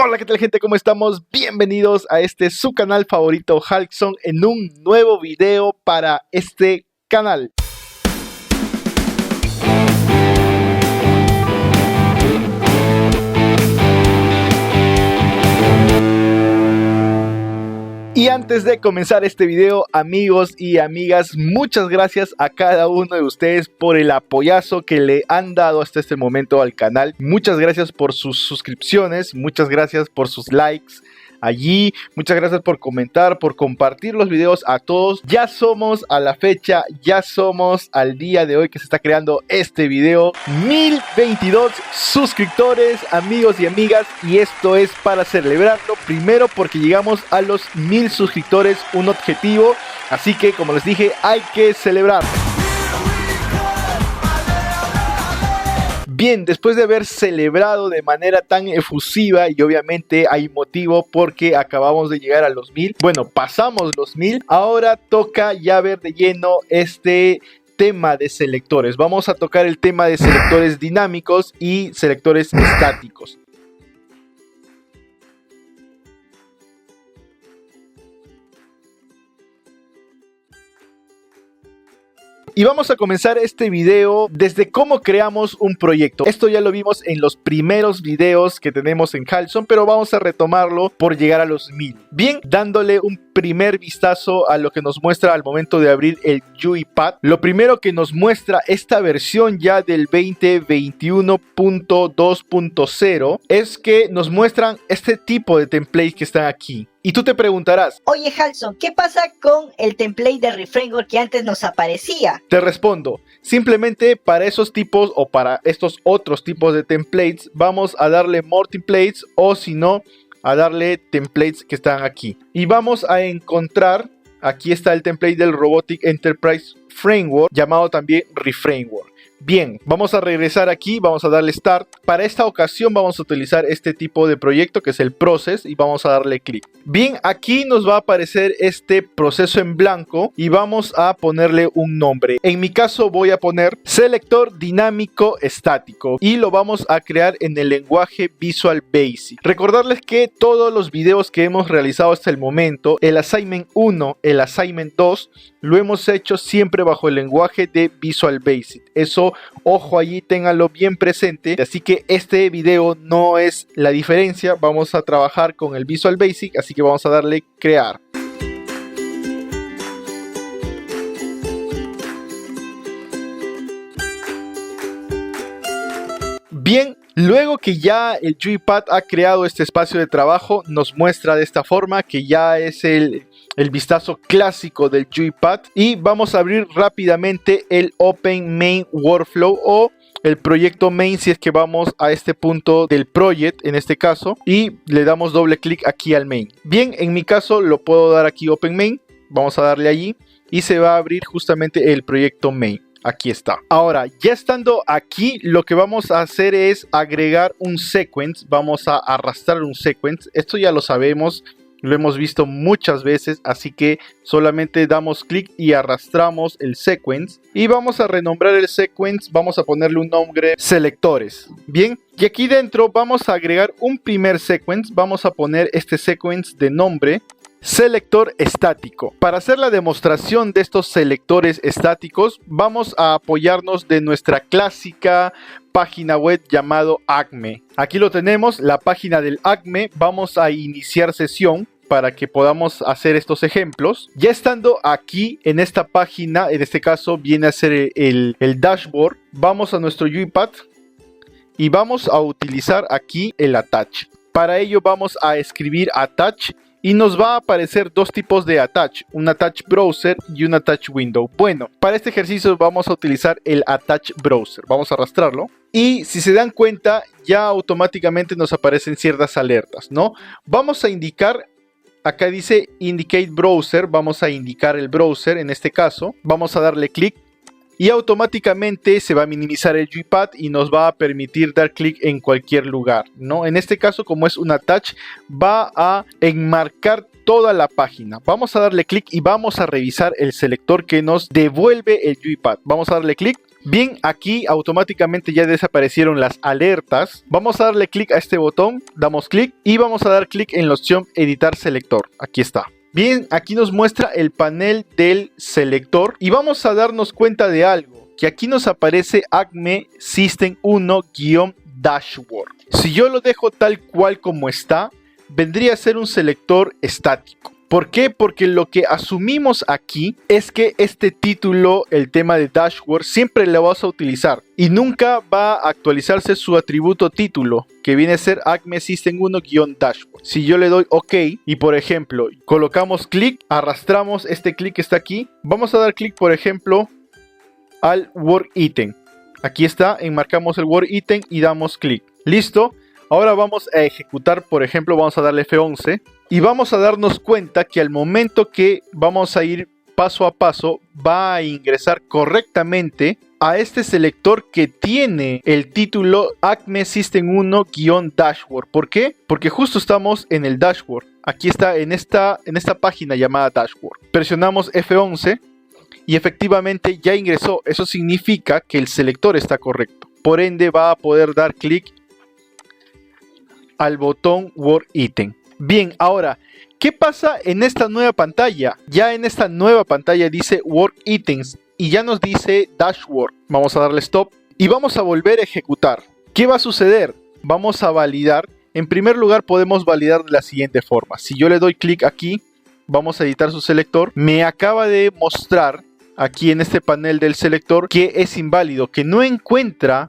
Hola, ¿qué tal, gente? ¿Cómo estamos? Bienvenidos a su canal favorito, Halkson, en un nuevo video para este canal. Y antes de comenzar este video, amigos y amigas, muchas gracias a cada uno de ustedes por el apoyazo que le han dado hasta este momento al canal. Muchas gracias por sus suscripciones, muchas gracias por sus likes allí, muchas gracias por comentar, por compartir los videos a todos. Ya somos a la fecha, ya somos al día de hoy que se está creando este video, 1022 suscriptores, amigos y amigas, y esto es para celebrarlo. Primero porque llegamos a los 1000 suscriptores, un objetivo, así que como les dije, hay que celebrar. Bien, después de haber celebrado de manera tan efusiva, y obviamente hay motivo porque acabamos de llegar a los 1000, bueno, pasamos los 1000, ahora toca ya ver de lleno este tema de selectores. Vamos a tocar el tema de selectores dinámicos y selectores estáticos. Y vamos a comenzar este video desde cómo creamos un proyecto. Esto ya lo vimos en los primeros videos que tenemos en Halkson, pero vamos a retomarlo por llegar a los 1000. Bien, dándole un primer vistazo a lo que nos muestra al momento de abrir el UiPath. Lo primero que nos muestra esta versión ya del 2021.2.0 es que nos muestran este tipo de templates que están aquí. Y tú te preguntarás, oye Halkson, ¿qué pasa con el template de ReFramework que antes nos aparecía? Te respondo, simplemente para esos tipos o para estos otros tipos de templates vamos a darle more templates, o si no, a darle templates que están aquí. Y vamos a encontrar, aquí está el template del Robotic Enterprise Framework, llamado también ReFramework. Bien, vamos a regresar aquí, vamos a darle Start. Para esta ocasión vamos a utilizar este tipo de proyecto que es el Process y vamos a darle clic. Bien, aquí nos va a aparecer este proceso en blanco y vamos a ponerle un nombre. En mi caso voy a poner Selector Dinámico Estático y lo vamos a crear en el lenguaje Visual Basic. Recordarles que todos los videos que hemos realizado hasta el momento, el Assignment 1, el Assignment 2, lo hemos hecho siempre bajo el lenguaje de Visual Basic. Eso, ojo, allí ténganlo bien presente. Así que este video no es la diferencia. Vamos a trabajar con el Visual Basic, así que vamos a darle crear. Bien, luego que ya el UiPath ha creado este espacio de trabajo, nos muestra de esta forma que ya es el vistazo clásico del UiPath, y vamos a abrir rápidamente el Open Main Workflow o el proyecto main si es que vamos a este punto del project en este caso, y le damos doble clic aquí al main. Bien, en mi caso lo puedo dar aquí Open Main, vamos a darle allí y se va a abrir justamente el proyecto main. Aquí está. Ahora, ya estando aquí, lo que vamos a hacer es agregar un sequence. Vamos a arrastrar un sequence. Esto ya lo sabemos, lo hemos visto muchas veces, así que solamente damos clic y arrastramos el sequence. Y vamos a renombrar el sequence, vamos a ponerle un nombre selectores. Bien, y aquí dentro vamos a agregar un primer sequence. Vamos a poner este sequence de nombre Selector Estático. Para hacer la demostración de estos selectores estáticos, vamos a apoyarnos de nuestra clásica página web llamado Acme. Aquí lo tenemos, la página del Acme. Vamos a iniciar sesión para que podamos hacer estos ejemplos. Ya estando aquí en esta página, en este caso viene a ser el dashboard, vamos a nuestro UiPath y vamos a utilizar aquí el attach. Para ello vamos a escribir attach y nos va a aparecer dos tipos de attach, un attach browser y un attach window. Bueno, para este ejercicio vamos a utilizar el attach browser. Vamos a arrastrarlo. Y si se dan cuenta, ya automáticamente nos aparecen ciertas alertas, ¿no? Vamos a indicar, acá dice Indicate Browser, vamos a indicar el browser en este caso. Vamos a darle clic y automáticamente se va a minimizar el UiPath y nos va a permitir dar clic en cualquier lugar, ¿no? En este caso, como es un attach, va a enmarcar toda la página. Vamos a darle clic y vamos a revisar el selector que nos devuelve el UiPath. Vamos a darle clic Bien, aquí automáticamente ya desaparecieron las alertas. Vamos a darle clic a este botón, damos clic y vamos a dar clic en la opción editar selector. Aquí está. Bien, aquí nos muestra el panel del selector y vamos a darnos cuenta de algo, que aquí nos aparece Acme System 1-Dashboard. Si yo lo dejo tal cual como está, vendría a ser un selector estático. ¿Por qué? Porque lo que asumimos aquí es que este título, el tema de dashboard, siempre lo vas a utilizar y nunca va a actualizarse su atributo título, que viene a ser Acme System 1-Dashboard. Si yo le doy OK y por ejemplo colocamos clic, arrastramos este clic que está aquí, vamos a dar clic por ejemplo al Word Item. Aquí está, enmarcamos el Word Item y damos clic. Listo. Ahora vamos a ejecutar, por ejemplo, vamos a darle F11 y vamos a darnos cuenta que al momento que vamos a ir paso a paso, va a ingresar correctamente a este selector que tiene el título Acme System 1-Dashboard. ¿Por qué? Porque justo estamos en el dashboard. Aquí está en esta página llamada dashboard. Presionamos F11 y efectivamente ya ingresó. Eso significa que el selector está correcto. Por ende va a poder dar clic al botón Word Item. Bien, ahora, ¿qué pasa en esta nueva pantalla? Ya en esta nueva pantalla dice Word Items y ya nos dice Dashboard. Vamos a darle Stop y vamos a volver a ejecutar. ¿Qué va a suceder? Vamos a validar. En primer lugar, podemos validar de la siguiente forma. Si yo le doy clic aquí, vamos a editar su selector. Me acaba de mostrar aquí en este panel del selector que es inválido, que no encuentra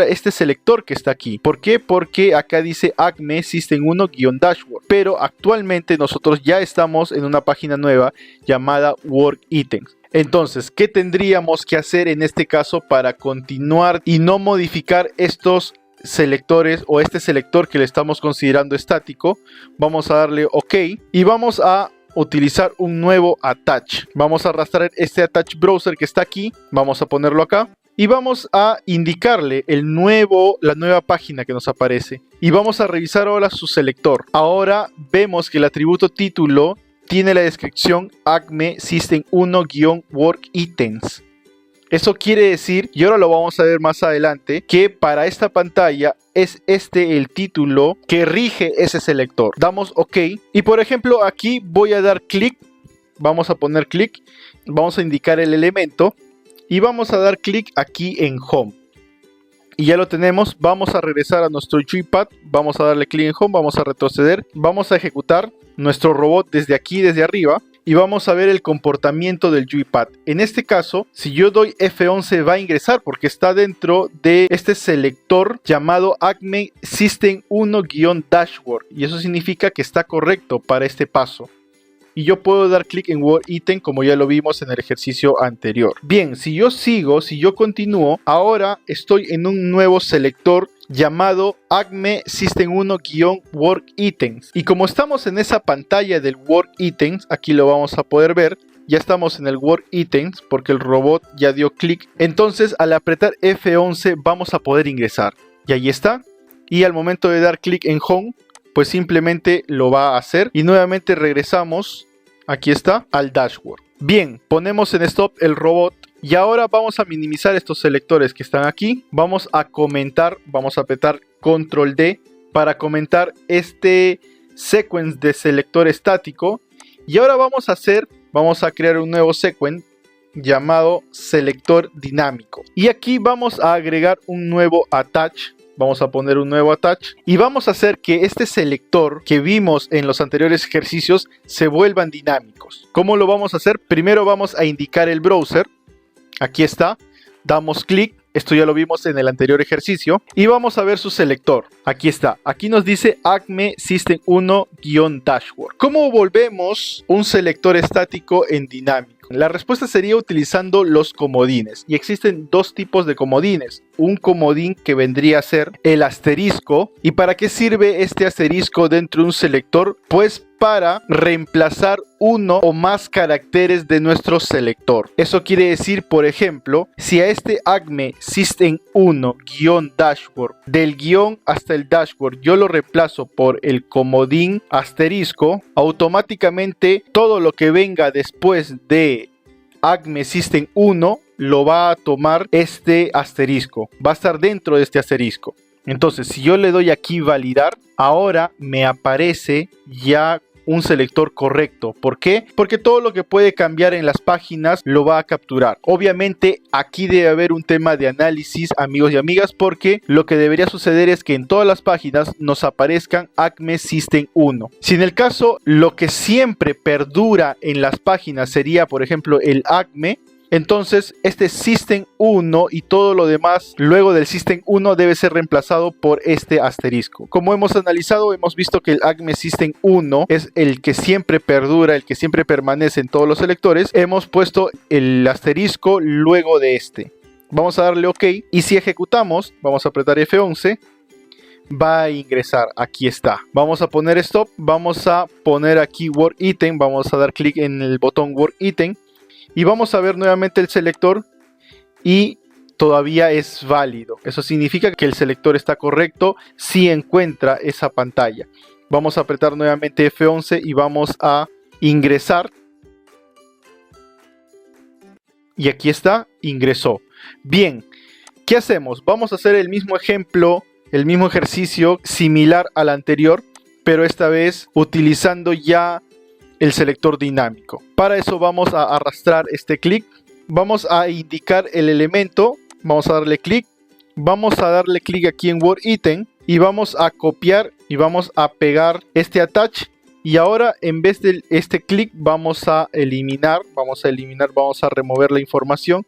este selector que está aquí. ¿Por qué? Porque acá dice Acme System 1-Dashboard, pero actualmente nosotros ya estamos en una página nueva llamada Word Items. Entonces, ¿qué tendríamos que hacer en este caso para continuar y no modificar estos selectores o este selector que le estamos considerando estático? Vamos a darle OK y vamos a utilizar un nuevo attach. Vamos a arrastrar este attach browser que está aquí, vamos a ponerlo acá y vamos a indicarle la nueva página que nos aparece y vamos a revisar ahora su selector. Ahora vemos que el atributo título tiene la descripción Acme System 1-Word Items. Eso quiere decir, y ahora lo vamos a ver más adelante, que para esta pantalla es este el título que rige ese selector. Damos OK y por ejemplo aquí voy a dar clic, vamos a poner clic, vamos a indicar el elemento y vamos a dar clic aquí en Home. Y ya lo tenemos, vamos a regresar a nuestro joypad, vamos a darle clic en Home, vamos a retroceder, vamos a ejecutar nuestro robot desde aquí, desde arriba. Y vamos a ver el comportamiento del joypad. En este caso, si yo doy F11 va a ingresar porque está dentro de este selector llamado Acme System 1-Dashboard. Y eso significa que está correcto para este paso. Y yo puedo dar clic en Word Item como ya lo vimos en el ejercicio anterior. Bien, si yo continúo, ahora estoy en un nuevo selector llamado Acme System 1-Word Items. Y como estamos en esa pantalla del Word Items, aquí lo vamos a poder ver, ya estamos en el Word Items porque el robot ya dio clic. Entonces al apretar F11 vamos a poder ingresar. Y ahí está. Y al momento de dar clic en Home, pues simplemente lo va a hacer. Y nuevamente regresamos, aquí está, al dashboard. Bien, ponemos en stop el robot. Y ahora vamos a minimizar estos selectores que están aquí. Vamos a comentar, vamos a apretar Control D para comentar este sequence de selector estático. Y ahora vamos a crear un nuevo sequence llamado selector dinámico. Y aquí vamos a agregar un nuevo attach. Vamos a poner un nuevo attach y vamos a hacer que este selector que vimos en los anteriores ejercicios se vuelvan dinámicos. ¿Cómo lo vamos a hacer? Primero vamos a indicar el browser. Aquí está. Damos clic. Esto ya lo vimos en el anterior ejercicio. Y vamos a ver su selector. Aquí está. Aquí nos dice Acme System 1-Dashboard. ¿Cómo volvemos un selector estático en dinámico? La respuesta sería utilizando los comodines. Y existen dos tipos de comodines. Un comodín que vendría a ser el asterisco. ¿Y para qué sirve este asterisco dentro de un selector? Pues para reemplazar uno o más caracteres de nuestro selector. Eso quiere decir, por ejemplo, si a este Acme System 1-Dashboard, del guión hasta el dashboard, yo lo reemplazo por el comodín asterisco, automáticamente todo lo que venga después de Acme System 1 lo va a tomar este asterisco, va a estar dentro de este asterisco. Entonces, si yo le doy aquí validar, ahora me aparece ya un selector correcto. ¿Por qué? Porque todo lo que puede cambiar en las páginas lo va a capturar. Obviamente aquí debe haber un tema de análisis, amigos y amigas, porque lo que debería suceder es que en todas las páginas nos aparezcan Acme System 1. Si en el caso lo que siempre perdura en las páginas sería, por ejemplo, el Acme, entonces este System 1 y todo lo demás luego del System 1 debe ser reemplazado por este asterisco. Como hemos analizado, hemos visto que el Acme System 1 es el que siempre perdura, el que siempre permanece en todos los selectores. Hemos puesto el asterisco luego de este. Vamos a darle OK y si ejecutamos, vamos a apretar F11. Va a ingresar, aquí está. Vamos a poner stop, vamos a poner aquí Word Item, vamos a dar clic en el botón Word Item. Y vamos a ver nuevamente el selector y todavía es válido. Eso significa que el selector está correcto si encuentra esa pantalla. Vamos a apretar nuevamente F11 y vamos a ingresar. Y aquí está, ingresó. Bien, ¿qué hacemos? Vamos a hacer el mismo ejemplo, el mismo ejercicio similar al anterior, pero esta vez utilizando ya el selector dinámico. Para eso vamos a arrastrar este clic, vamos a indicar el elemento, vamos a darle clic, vamos a darle clic aquí en Word Item y vamos a copiar y vamos a pegar este attach y ahora en vez de este clic vamos a eliminar, vamos a remover la información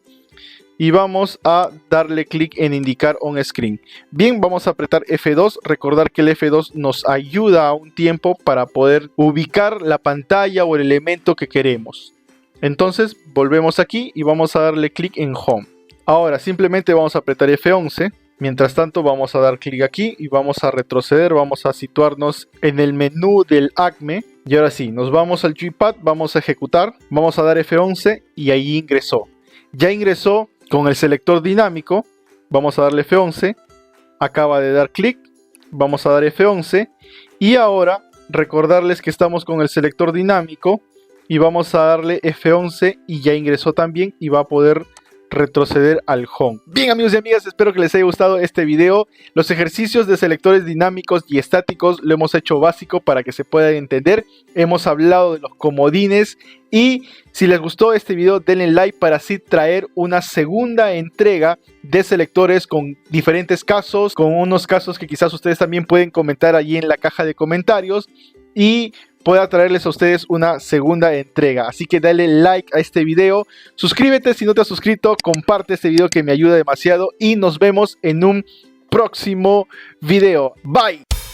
y vamos a darle clic en indicar on screen. Bien, vamos a apretar F2, recordar que el F2 nos ayuda a un tiempo para poder ubicar la pantalla o el elemento que queremos. Entonces volvemos aquí y vamos a darle clic en Home. Ahora simplemente vamos a apretar F11, mientras tanto vamos a dar clic aquí y vamos a retroceder, vamos a situarnos en el menú del Acme. Y ahora sí, nos vamos al Joypad, vamos a ejecutar, vamos a dar F11 y ahí ingresó. Ya ingresó con el selector dinámico, vamos a darle F11, acaba de dar clic, vamos a dar F11 y ahora recordarles que estamos con el selector dinámico y vamos a darle F11 y ya ingresó también y va a poder retroceder al home. Bien, amigos y amigas, espero que les haya gustado este video. Los ejercicios de selectores dinámicos y estáticos lo hemos hecho básico para que se pueda entender. Hemos hablado de los comodines y si les gustó este video denle like para así traer una segunda entrega de selectores con diferentes casos, con unos casos que quizás ustedes también pueden comentar allí en la caja de comentarios y pueda traerles a ustedes una segunda entrega. Así que dale like a este video, suscríbete si no te has suscrito, comparte este video que me ayuda demasiado y nos vemos en un próximo video. Bye.